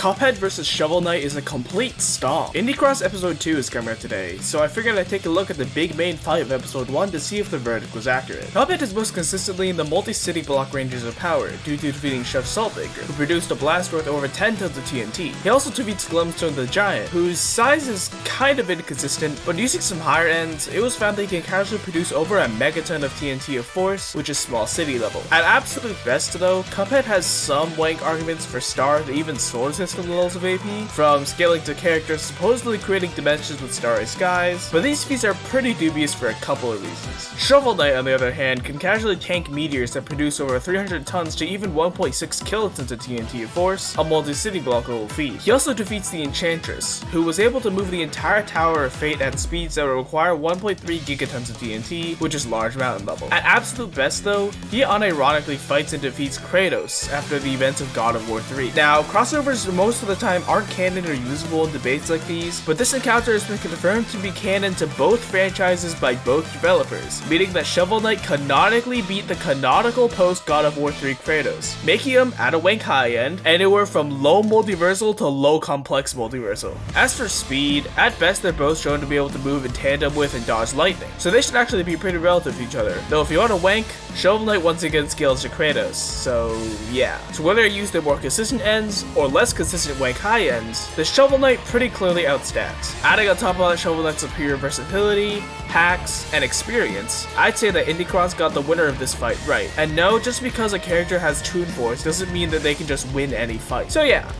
Cuphead vs Shovel Knight is a complete stomp. Indie Cross episode 2 is coming out today, so I figured I'd take a look at the big main fight of episode 1 to see if the verdict was accurate. Cuphead is most consistently in the multi-city block ranges of power due to defeating Chef Saltbaker, who produced a blast worth over 10 tons of TNT. He also defeats Glumstone the Giant, whose size is kind of inconsistent, but using some higher ends, it was found that he can casually produce over a megaton of TNT of force, which is small city level. At absolute best though, Cuphead has some wank arguments for Star that even Sword System levels of AP, from scaling to characters supposedly creating dimensions with starry skies, but these feats are pretty dubious for a couple of reasons. Shovel Knight, on the other hand, can casually tank meteors that produce over 300 tons to even 1.6 kilotons of TNT of force, a multi-city block level feat. He also defeats the Enchantress, who was able to move the entire Tower of Fate at speeds that would require 1.3 gigatons of TNT, which is large mountain level. At absolute best though, he unironically fights and defeats Kratos after the events of God of War 3. Now, crossovers most of the time aren't canon or usable in debates like these, but this encounter has been confirmed to be canon to both franchises by both developers, meaning that Shovel Knight canonically beat the canonical post God of War 3 Kratos, making him at a wank high end, anywhere from low multiversal to low complex multiversal. As for speed, at best they're both shown to be able to move in tandem with and dodge lightning, so they should actually be pretty relative to each other, though if you want to wank, Shovel Knight once again scales to Kratos, so yeah. So whether you use the more consistent ends or less consistent wank high ends, the Shovel Knight pretty clearly outstats. Adding on top of that Shovel Knight's superior versatility, hacks, and experience, I'd say that Indie Cross got the winner of this fight right. And no, just because a character has Toon Force doesn't mean that they can just win any fight. So yeah,